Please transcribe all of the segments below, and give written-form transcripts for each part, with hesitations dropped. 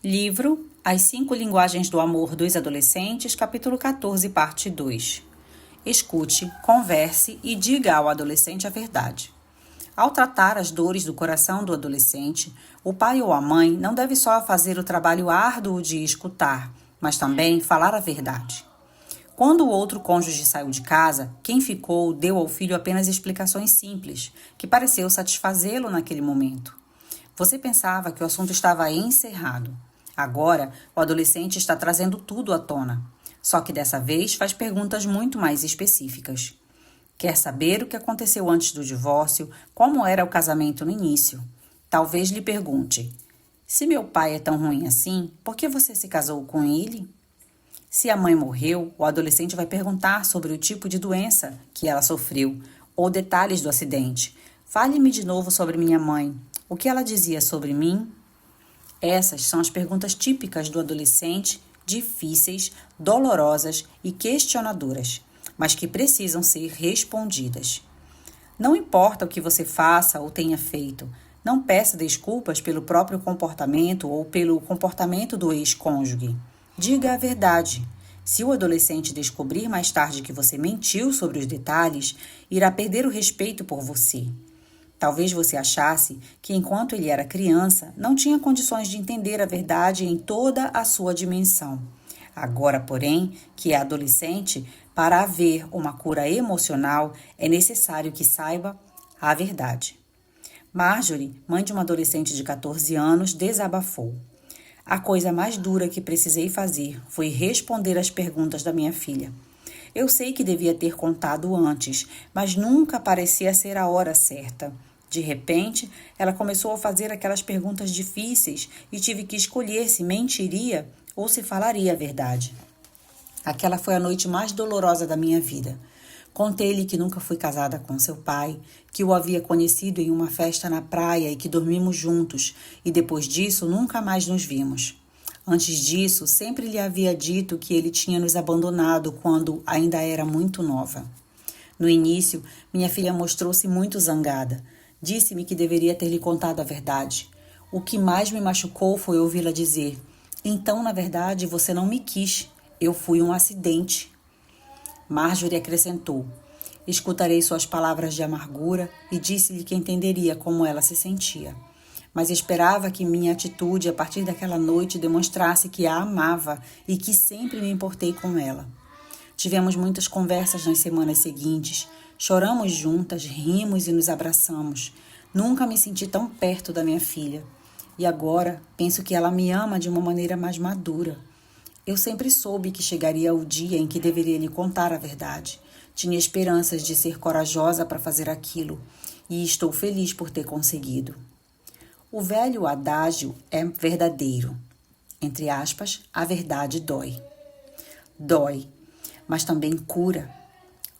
Livro As 5 Linguagens do Amor dos Adolescentes, capítulo 14, parte 2. Escute, converse e diga ao adolescente a verdade. Ao tratar as dores do coração do adolescente, o pai ou a mãe não deve só fazer o trabalho árduo de escutar, mas também falar a verdade. Quando o outro cônjuge saiu de casa, quem ficou deu ao filho apenas explicações simples, que pareceu satisfazê-lo naquele momento. Você pensava que o assunto estava encerrado. Agora, o adolescente está trazendo tudo à tona. Só que dessa vez faz perguntas muito mais específicas. Quer saber o que aconteceu antes do divórcio, como era o casamento no início. Talvez lhe pergunte: se meu pai é tão ruim assim, por que você se casou com ele? Se a mãe morreu, o adolescente vai perguntar sobre o tipo de doença que ela sofreu ou detalhes do acidente. Fale-me de novo sobre minha mãe. O que ela dizia sobre mim? Essas são as perguntas típicas do adolescente, difíceis, dolorosas e questionadoras, mas que precisam ser respondidas. Não importa o que você faça ou tenha feito, não peça desculpas pelo próprio comportamento ou pelo comportamento do ex-cônjuge. Diga a verdade. Se o adolescente descobrir mais tarde que você mentiu sobre os detalhes, irá perder o respeito por você. Talvez você achasse que, enquanto ele era criança, não tinha condições de entender a verdade em toda a sua dimensão. Agora, porém, que é adolescente, para haver uma cura emocional, é necessário que saiba a verdade. Marjorie, mãe de uma adolescente de 14 anos, desabafou. A coisa mais dura que precisei fazer foi responder às perguntas da minha filha. Eu sei que devia ter contado antes, mas nunca parecia ser a hora certa. De repente, ela começou a fazer aquelas perguntas difíceis e tive que escolher se mentiria ou se falaria a verdade. Aquela foi a noite mais dolorosa da minha vida. Contei-lhe que nunca fui casada com seu pai, que o havia conhecido em uma festa na praia e que dormimos juntos, e depois disso nunca mais nos vimos. Antes disso, sempre lhe havia dito que ele tinha nos abandonado quando ainda era muito nova. No início, minha filha mostrou-se muito zangada. Disse-me que deveria ter lhe contado a verdade. O que mais me machucou foi ouvi-la dizer: então, na verdade, você não me quis. Eu fui um acidente. Marjorie acrescentou: escutarei suas palavras de amargura e disse-lhe que entenderia como ela se sentia. Mas esperava que minha atitude a partir daquela noite demonstrasse que a amava e que sempre me importei com ela. Tivemos muitas conversas nas semanas seguintes. Choramos juntas, rimos e nos abraçamos. Nunca me senti tão perto da minha filha. E agora penso que ela me ama de uma maneira mais madura. Eu sempre soube que chegaria o dia em que deveria lhe contar a verdade. Tinha esperanças de ser corajosa para fazer aquilo. E estou feliz por ter conseguido. O velho adágio é verdadeiro. Entre aspas, a verdade dói. Dói, mas também cura.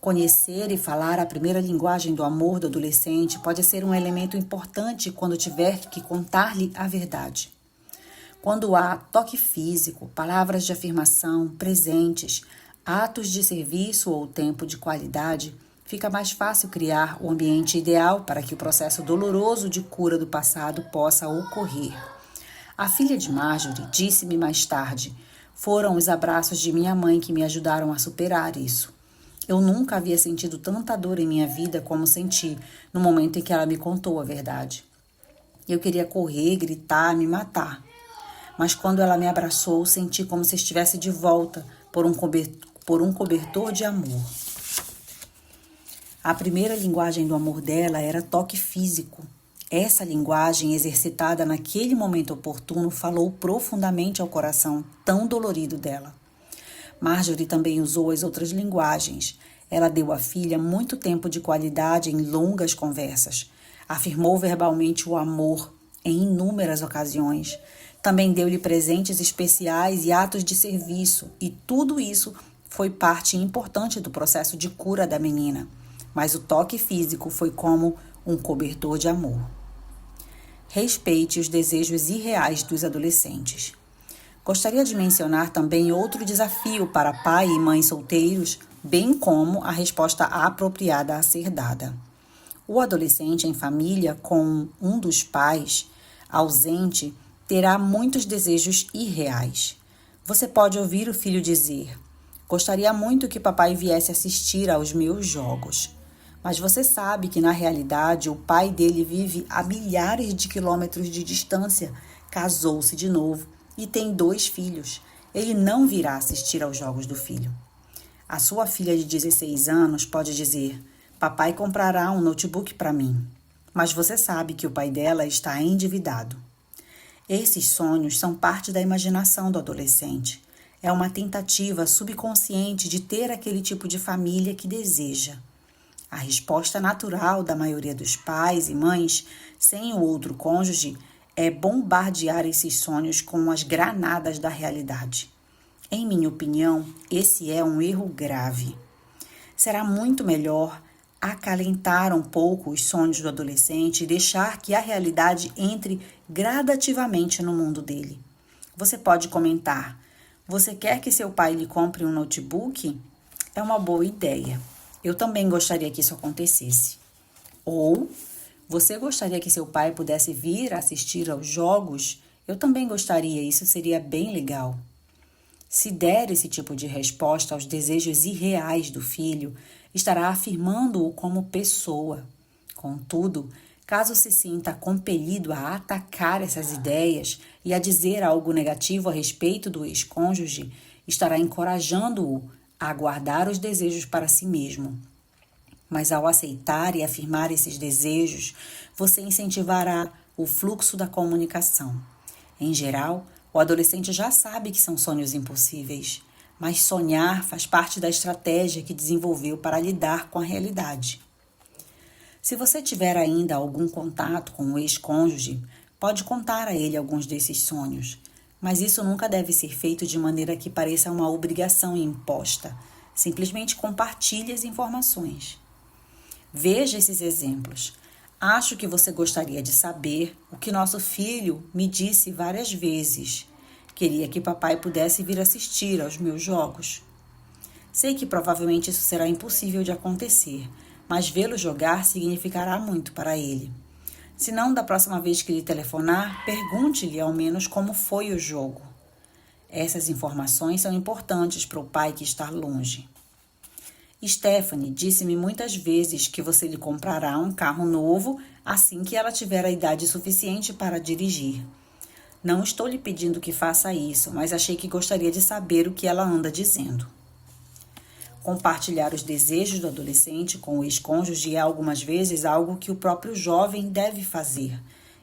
Conhecer e falar a primeira linguagem do amor do adolescente pode ser um elemento importante quando tiver que contar-lhe a verdade. Quando há toque físico, palavras de afirmação, presentes, atos de serviço ou tempo de qualidade, fica mais fácil criar o ambiente ideal para que o processo doloroso de cura do passado possa ocorrer. A filha de Marjorie disse-me mais tarde: foram os abraços de minha mãe que me ajudaram a superar isso. Eu nunca havia sentido tanta dor em minha vida como senti no momento em que ela me contou a verdade. Eu queria correr, gritar, me matar. Mas quando ela me abraçou, senti como se estivesse de volta por um cobertor de amor. A primeira linguagem do amor dela era toque físico. Essa linguagem, exercitada naquele momento oportuno, falou profundamente ao coração tão dolorido dela. Marjorie também usou as outras linguagens. Ela deu à filha muito tempo de qualidade em longas conversas. Afirmou verbalmente o amor em inúmeras ocasiões. Também deu-lhe presentes especiais e atos de serviço. E tudo isso foi parte importante do processo de cura da menina. Mas o toque físico foi como um cobertor de amor. Respeite os desejos irreais dos adolescentes. Gostaria de mencionar também outro desafio para pai e mãe solteiros, bem como a resposta apropriada a ser dada. O adolescente em família com um dos pais ausente terá muitos desejos irreais. Você pode ouvir o filho dizer: "Gostaria muito que papai viesse assistir aos meus jogos." Mas você sabe que, na realidade, o pai dele vive a milhares de quilômetros de distância, casou-se de novo e tem 2 filhos. Ele não virá assistir aos jogos do filho. A sua filha de 16 anos pode dizer: "Papai comprará um notebook para mim." Mas você sabe que o pai dela está endividado. Esses sonhos são parte da imaginação do adolescente. É uma tentativa subconsciente de ter aquele tipo de família que deseja. A resposta natural da maioria dos pais e mães, sem o outro cônjuge, é bombardear esses sonhos com as granadas da realidade. Em minha opinião, esse é um erro grave. Será muito melhor acalentar um pouco os sonhos do adolescente e deixar que a realidade entre gradativamente no mundo dele. Você pode comentar: "Você quer que seu pai lhe compre um notebook?" É uma boa ideia. Eu também gostaria que isso acontecesse. Ou: "Você gostaria que seu pai pudesse vir assistir aos jogos?" Eu também gostaria, isso seria bem legal. Se der esse tipo de resposta aos desejos irreais do filho, estará afirmando-o como pessoa. Contudo, caso se sinta compelido a atacar essas ideias e a dizer algo negativo a respeito do ex-cônjuge, estará encorajando-o a guardar os desejos para si mesmo. Mas ao aceitar e afirmar esses desejos, você incentivará o fluxo da comunicação. Em geral, o adolescente já sabe que são sonhos impossíveis, mas sonhar faz parte da estratégia que desenvolveu para lidar com a realidade. Se você tiver ainda algum contato com o ex-cônjuge, pode contar a ele alguns desses sonhos, mas isso nunca deve ser feito de maneira que pareça uma obrigação imposta. Simplesmente compartilhe as informações. Veja esses exemplos. Acho que você gostaria de saber o que nosso filho me disse várias vezes. Queria que papai pudesse vir assistir aos meus jogos. Sei que provavelmente isso será impossível de acontecer, mas vê-lo jogar significará muito para ele. Se não, da próxima vez que lhe telefonar, pergunte-lhe ao menos como foi o jogo. Essas informações são importantes para o pai que está longe. Stephanie disse-me muitas vezes que você lhe comprará um carro novo assim que ela tiver a idade suficiente para dirigir. Não estou lhe pedindo que faça isso, mas achei que gostaria de saber o que ela anda dizendo. Compartilhar os desejos do adolescente com o ex-cônjuge é algumas vezes algo que o próprio jovem deve fazer,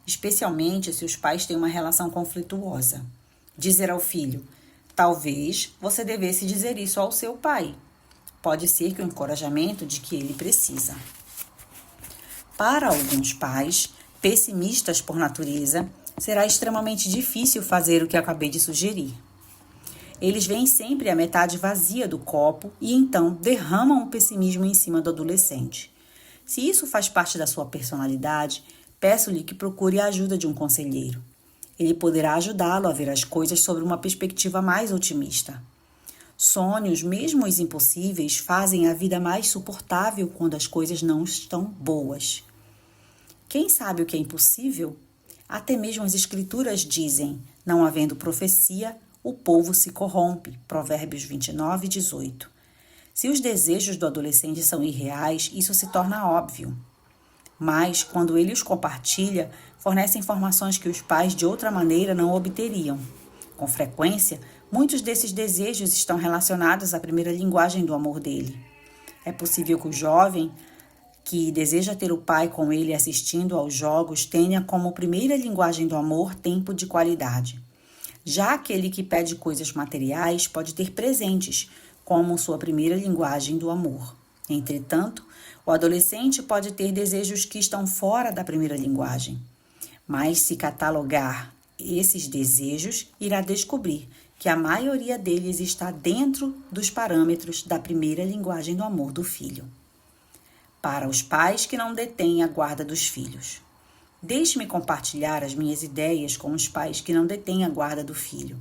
especialmente se os pais têm uma relação conflituosa. Dizer ao filho: "Talvez você devesse dizer isso ao seu pai." Pode ser que o encorajamento de que ele precisa. Para alguns pais, pessimistas por natureza, será extremamente difícil fazer o que acabei de sugerir. Eles veem sempre a metade vazia do copo e então derramam o pessimismo em cima do adolescente. Se isso faz parte da sua personalidade, peço-lhe que procure a ajuda de um conselheiro. Ele poderá ajudá-lo a ver as coisas sobre uma perspectiva mais otimista. Sonhos, mesmo os impossíveis, fazem a vida mais suportável quando as coisas não estão boas. Quem sabe o que é impossível? Até mesmo as escrituras dizem: "Não havendo profecia, o povo se corrompe." Provérbios 29, 18. Se os desejos do adolescente são irreais, isso se torna óbvio. Mas, quando ele os compartilha, fornece informações que os pais de outra maneira não obteriam. Com frequência, muitos desses desejos estão relacionados à primeira linguagem do amor dele. É possível que o jovem que deseja ter o pai com ele assistindo aos jogos tenha como primeira linguagem do amor tempo de qualidade. Já aquele que pede coisas materiais pode ter presentes como sua primeira linguagem do amor. Entretanto, o adolescente pode ter desejos que estão fora da primeira linguagem. Mas se catalogar esses desejos, irá descobrir que a maioria deles está dentro dos parâmetros da primeira linguagem do amor do filho. Para os pais que não detêm a guarda dos filhos. Deixe-me compartilhar as minhas ideias com os pais que não detêm a guarda do filho.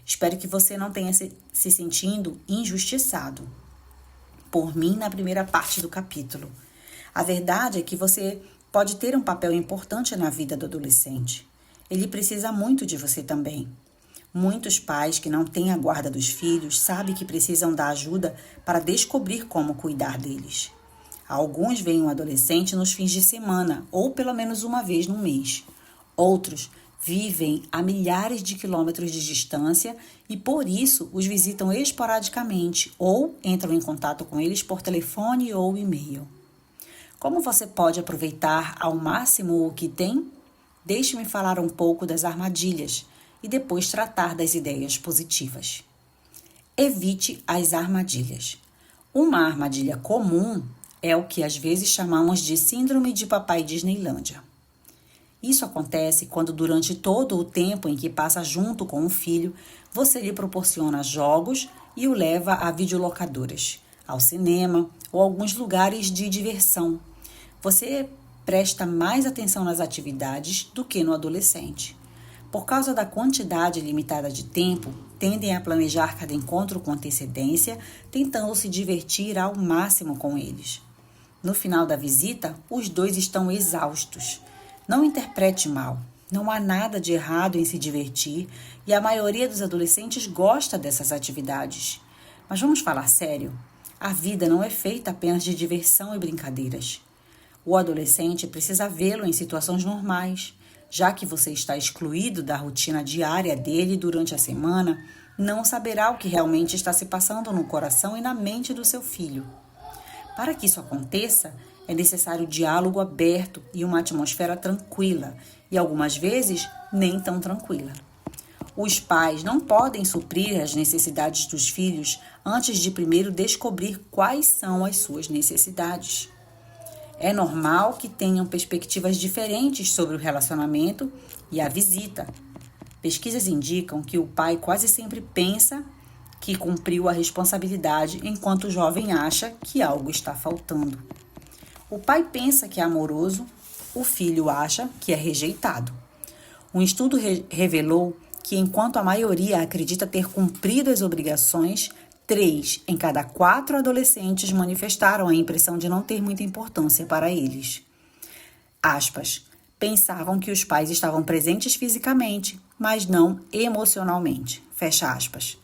Espero que você não tenha se sentindo injustiçado por mim na primeira parte do capítulo. A verdade é que você pode ter um papel importante na vida do adolescente. ele precisa muito de você também. Muitos pais que não têm a guarda dos filhos sabem que precisam da ajuda para descobrir como cuidar deles. Alguns veem um adolescente nos fins de semana ou pelo menos uma vez no mês. Outros vivem a milhares de quilômetros de distância e por isso os visitam esporadicamente ou entram em contato com eles por telefone ou e-mail. Como você pode aproveitar ao máximo o que tem? Deixe-me falar um pouco das armadilhas e depois tratar das ideias positivas. Evite as armadilhas. Uma armadilha comum é o que às vezes chamamos de síndrome de papai Disneylândia. Isso acontece quando durante todo o tempo em que passa junto com o filho, você lhe proporciona jogos e o leva a videolocadoras, ao cinema ou alguns lugares de diversão. Você presta mais atenção nas atividades do que no adolescente. Por causa da quantidade limitada de tempo, tendem a planejar cada encontro com antecedência, tentando se divertir ao máximo com eles. No final da visita, os dois estão exaustos. Não interprete mal. Não há nada de errado em se divertir e a maioria dos adolescentes gosta dessas atividades. Mas vamos falar sério? A vida não é feita apenas de diversão e brincadeiras. O adolescente precisa vê-lo em situações normais. Já que você está excluído da rotina diária dele durante a semana, não saberá o que realmente está se passando no coração e na mente do seu filho. Para que isso aconteça, é necessário diálogo aberto e uma atmosfera tranquila, e algumas vezes nem tão tranquila. Os pais não podem suprir as necessidades dos filhos antes de primeiro descobrir quais são as suas necessidades. É normal que tenham perspectivas diferentes sobre o relacionamento e a visita. Pesquisas indicam que o pai quase sempre pensa que cumpriu a responsabilidade, enquanto o jovem acha que algo está faltando. O pai pensa que é amoroso, o filho acha que é rejeitado. Um estudo revelou que, enquanto a maioria acredita ter cumprido as obrigações, 3 em cada 4 adolescentes manifestaram a impressão de não ter muita importância para eles. Aspas, pensavam que os pais estavam presentes fisicamente, mas não emocionalmente. Fecha aspas.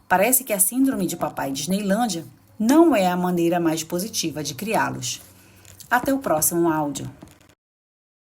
Parece que a síndrome de papai Disneylândia não é a maneira mais positiva de criá-los. Até o próximo áudio.